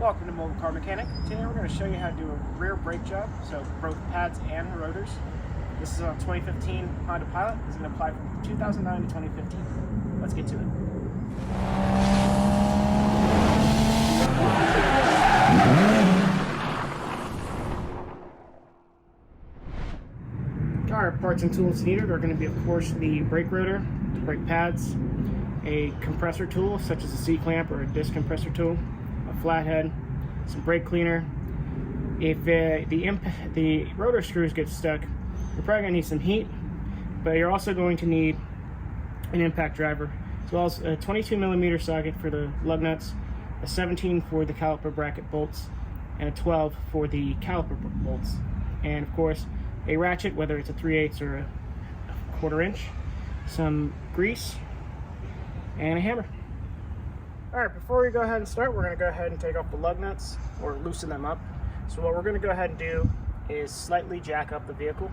Welcome to Mobile Car Mechanic. Today we're going to show you how to do a rear brake job, so both pads and rotors. This is on 2015 Honda Pilot. It's going to apply from 2009 to 2015. Let's get to it. Our parts and tools needed are going to be, of course, the brake rotor, the brake pads, a compressor tool such as a C-clamp or a disc compressor tool, a flathead, some brake cleaner. If the rotor screws get stuck, you're probably going to need some heat, but you're also going to need an impact driver, as well as a 22mm socket for the lug nuts, a 17 for the caliper bracket bolts, and a 12 for the caliper bolts, and of course a ratchet, whether it's a 3/8 or a 1/4 inch, some grease, and a hammer. Alright, before we go ahead and start, we're going to go ahead and take off the lug nuts or loosen them up. So what we're going to go ahead and do is slightly jack up the vehicle.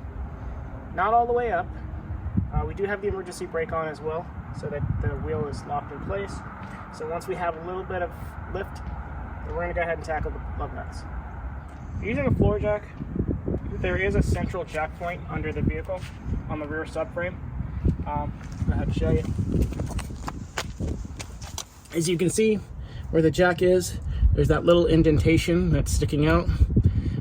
Not all the way up. We do have the emergency brake on as well, so that the wheel is locked in place. So once we have a little bit of lift, we're going to go ahead and tackle the lug nuts. Using a floor jack, there is a central jack point under the vehicle on the rear subframe. Go ahead and show you. As you can see, where the jack is, there's that little indentation that's sticking out.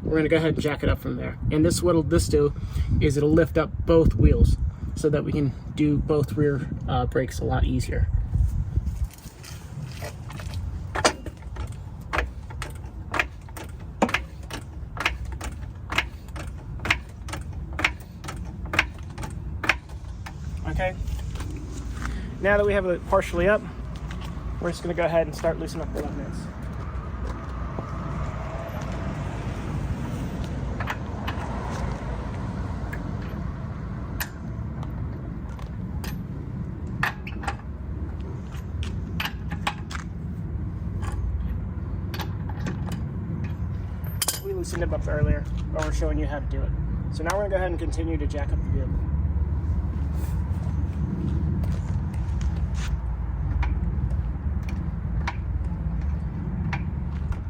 We're going to go ahead and jack it up from there. And this, what this do is it'll lift up both wheels so that we can do both rear brakes a lot easier. Okay, now that we have it partially up, we're just going to go ahead and start loosening up the lug nuts. We loosened them up earlier, but we're showing you how to do it. So now we're going to go ahead and continue to jack up the vehicle.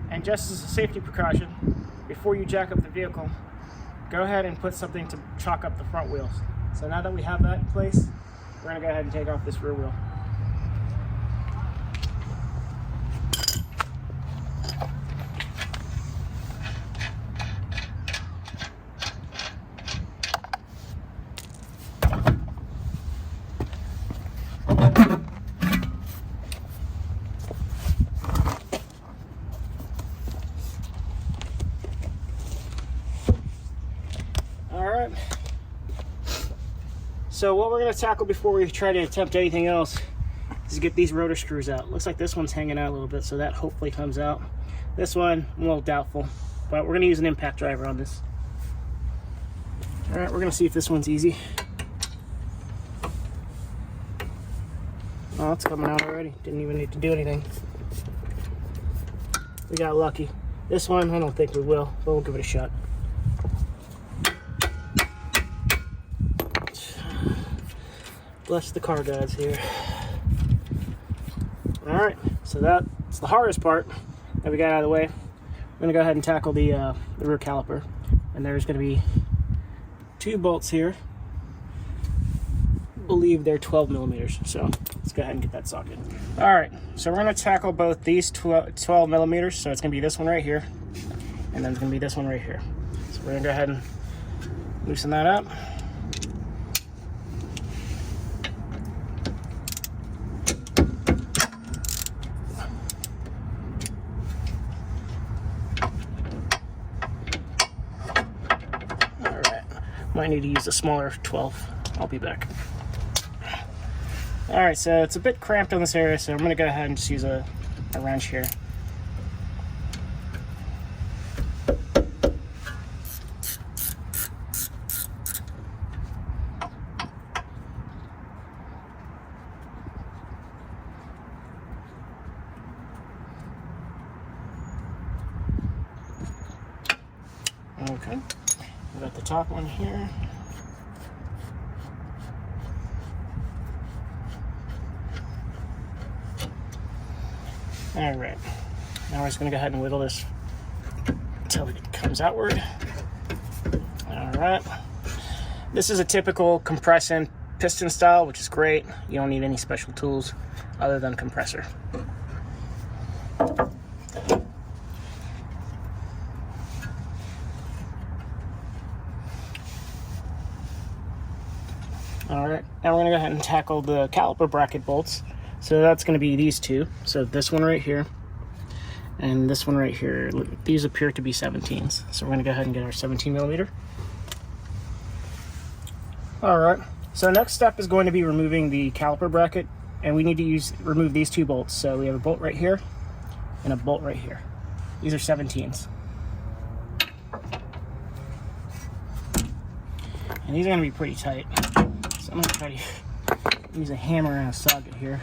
And just as a safety precaution, before you jack up the vehicle, go ahead and put something to chalk up the front wheels. So now that we have that in place, we're going to go ahead and take off this rear wheel. Alright, so what we're going to tackle before we try to attempt anything else is get these rotor screws out. Looks like this one's hanging out a little bit, so that hopefully comes out. This one, I'm a little doubtful, but we're going to use an impact driver on this. Alright, we're going to see if this one's easy. Oh, it's coming out already. Didn't even need to do anything. We got lucky. This one, I don't think we will, but we'll give it a shot. Bless the car gods here. Alright, so that's the hardest part that we got out of the way. I'm going to go ahead and tackle the rear caliper. And there's going to be 2 bolts here. I believe they're 12mm, so let's go ahead and get that socket. Alright, so we're going to tackle both these 12mm, so it's going to be this one right here, and then it's going to be this one right here. So we're going to go ahead and loosen that up. Might need to use a smaller 12. I'll be back. Alright, so it's a bit cramped on this area, so I'm going to go ahead and just use a wrench here. Okay, we got the top one here. All right, Now we're just going to go ahead and whittle this until it comes outward. All right. This is a typical compressing piston style, which is great. You don't need any special tools other than a compressor. All right, now we're going to go ahead and tackle the caliper bracket bolts. So that's going to be these two. So this one right here and this one right here. These appear to be 17s. So we're going to go ahead and get our 17 millimeter. All right, so next step is going to be removing the caliper bracket, and we need to remove these two bolts. So we have a bolt right here and a bolt right here. These are 17s. And these are going to be pretty tight. So I'm going to try to use a hammer and a socket here.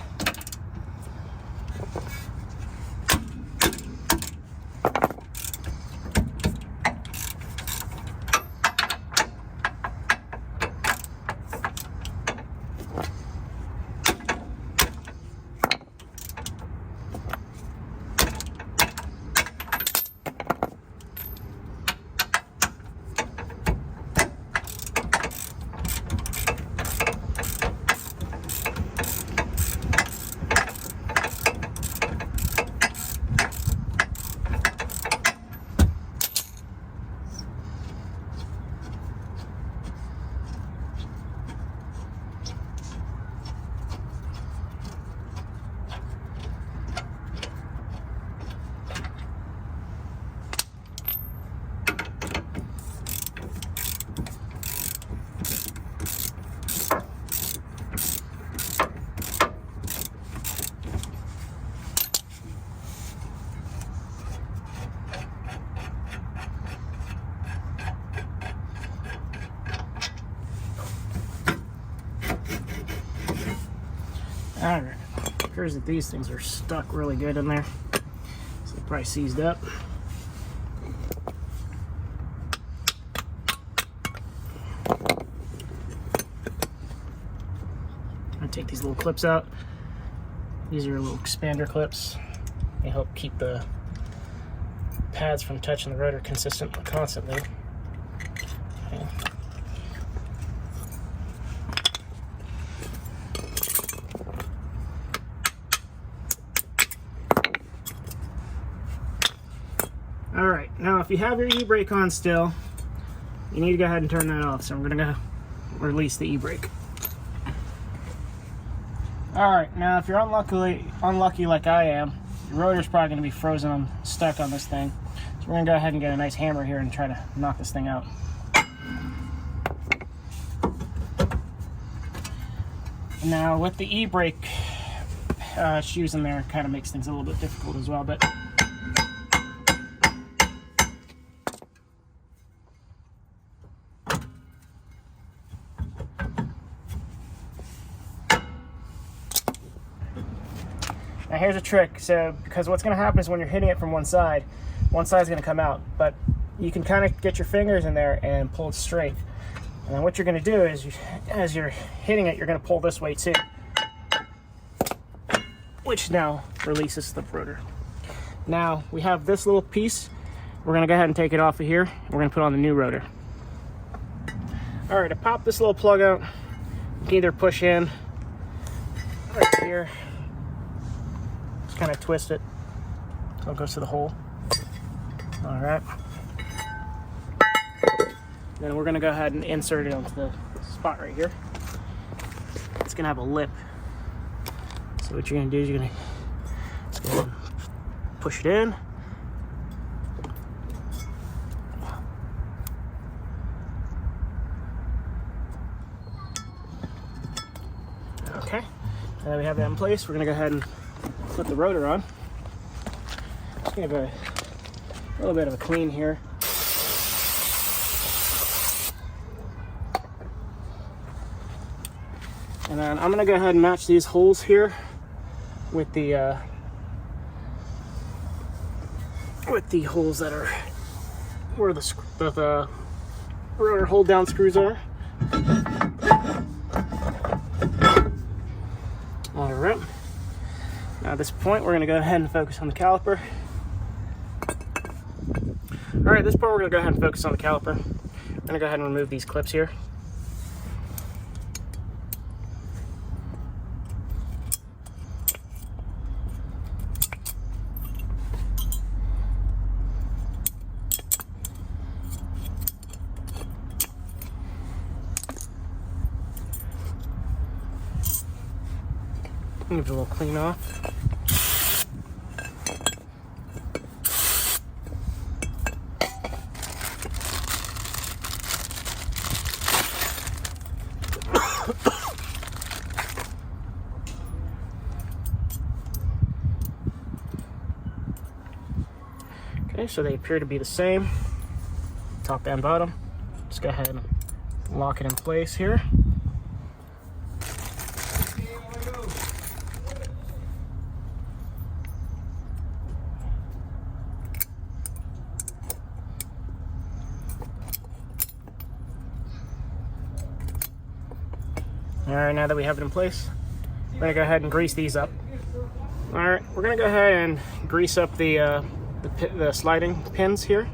Alright, it appears that these things are stuck really good in there. So they're probably seized up. I take these little clips out. These are little expander clips. They help keep the pads from touching the rotor constantly. Okay. Alright, now if you have your e-brake on still, you need to go ahead and turn that off. So I'm going to go release the e-brake. Alright, now if you're unlucky like I am, your rotor's probably going to be frozen and stuck on this thing. So we're going to go ahead and get a nice hammer here and try to knock this thing out. Now with the e-brake shoes in there, it kind of makes things a little bit difficult as well, but now here's a trick. So because what's going to happen is when you're hitting it from one side is going to come out, but you can kind of get your fingers in there and pull it straight. And then what you're going to do is, as you're hitting it, you're going to pull this way too, which now releases the rotor. Now we have this little piece. We're going to go ahead and take it off of here. We're going to put on the new rotor. All right, to pop this little plug out, you can either push in right here, just kind of twist it so it goes to the hole. All right. Then we're going to go ahead and insert it onto the spot right here. It's going to have a lip. So what you're going to do is you're going to just go ahead and push it in. Okay. And then we have that in place. We're going to go ahead and put the rotor on. Just going to give it a little bit of a clean here. And then I'm going to go ahead and match these holes here with the holes that are where the rotor hold down screws are. All right. Now at this point, we're going to go ahead and focus on the caliper. All right, this part we're gonna go ahead and focus on the caliper. I'm gonna go ahead and remove these clips here. Give it a little clean off. Okay, so they appear to be the same, top and bottom. Just go ahead and lock it in place here. All right, now that we have it in place, we're gonna go ahead and grease these up. All right, we're gonna go ahead and grease up the sliding pins here.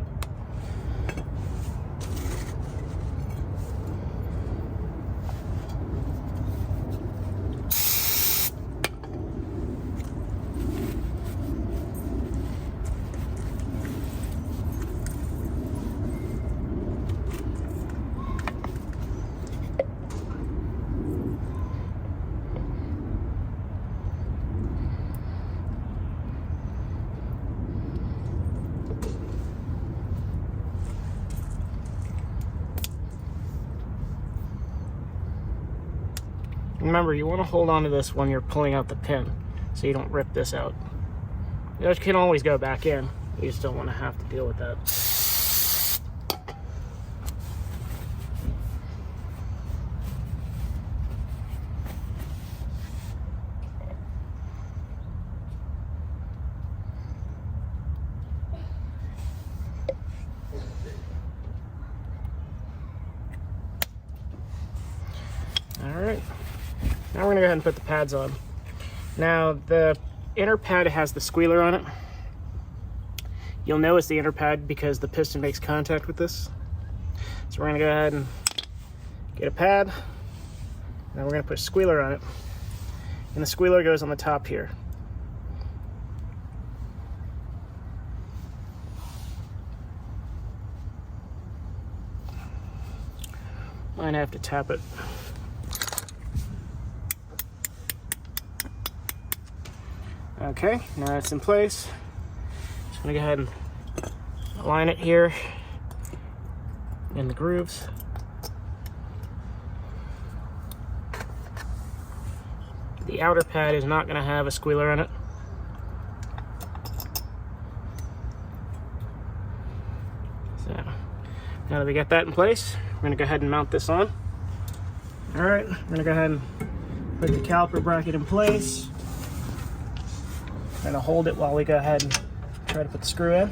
Remember, you want to hold on to this when you're pulling out the pin so you don't rip this out. You can always go back in. You just don't want to have to deal with that. All right. Now we're gonna go ahead and put the pads on. Now the inner pad has the squealer on it. You'll know it's the inner pad because the piston makes contact with this. So we're gonna go ahead and get a pad. Now we're gonna put a squealer on it. And the squealer goes on the top here. Might have to tap it. Okay, now it's in place. Just gonna go ahead and align it here in the grooves. The outer pad is not gonna have a squealer on it. So now that we got that in place, we're gonna go ahead and mount this on. All right, we're gonna go ahead and put the caliper bracket in place. Gonna hold it while we go ahead and try to put the screw in.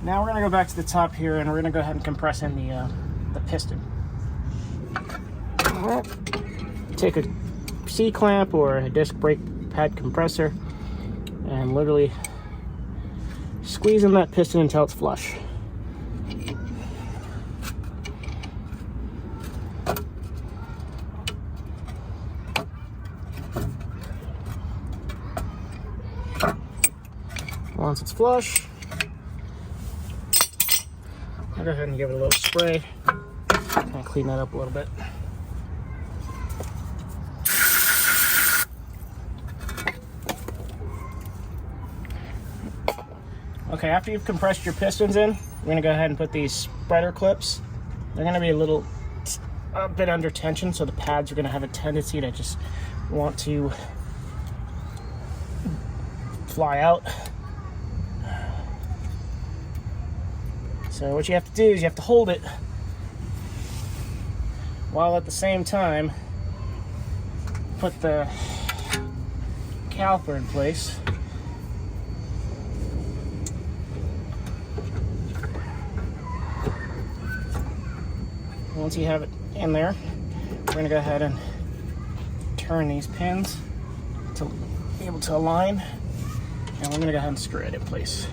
Now we're going to go back to the top here and we're going to go ahead and compress in the piston. Take a C-clamp or a disc brake pad compressor and literally squeeze in that piston until it's flush. Once it's flush, I'll go ahead and give it a little spray. Kind of clean that up a little bit. Okay, after you've compressed your pistons in, we're going to go ahead and put these spreader clips. They're going to be a bit under tension, so the pads are going to have a tendency to just want to fly out. So what you have to do is you have to hold it while at the same time put the caliper in place. Once you have it in there, we're going to go ahead and turn these pins to be able to align, and we're going to go ahead and screw it in place.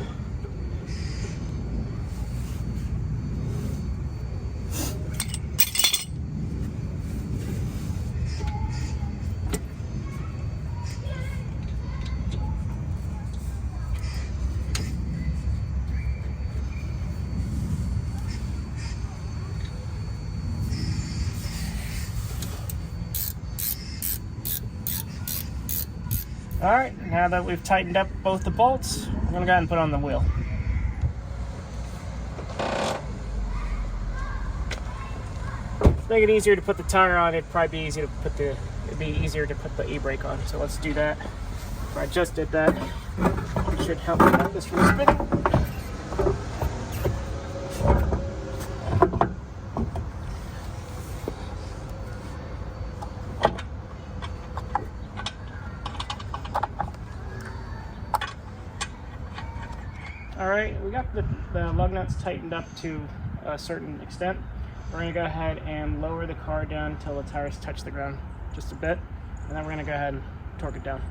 Alright, now that we've tightened up both the bolts, we're going to go ahead and put on the wheel. To make it easier to put the tire on, it'd probably be easier to put the e-brake on. So let's do that. I just did that. It should help prevent this from spinning. Alright, we got the lug nuts tightened up to a certain extent. We're going to go ahead and lower the car down until the tires touch the ground just a bit, and then we're going to go ahead and torque it down.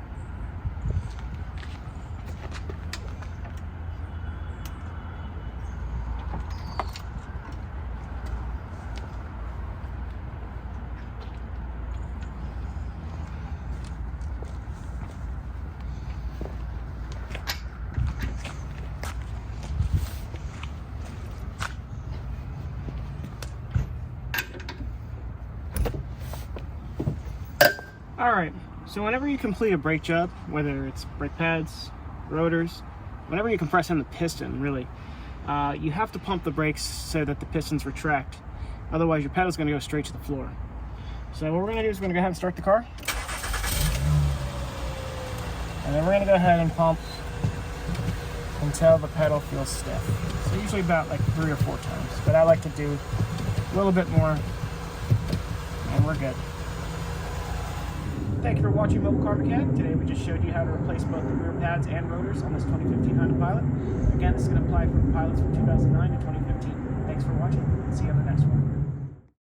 Alright, so whenever you complete a brake job, whether it's brake pads, rotors, whenever you compress in the piston, really, you have to pump the brakes so that the pistons retract. Otherwise, your pedal's going to go straight to the floor. So what we're going to do is we're going to go ahead and start the car. And then we're going to go ahead and pump until the pedal feels stiff. So usually about like 3 or 4 times. But I like to do a little bit more, and we're good. Thank you for watching Mobile Car Mechanic. Today we just showed you how to replace both the rear pads and rotors on this 2015 Honda Pilot. Again, this is going to apply for pilots from 2009 to 2015. Thanks for watching. See you on the next one.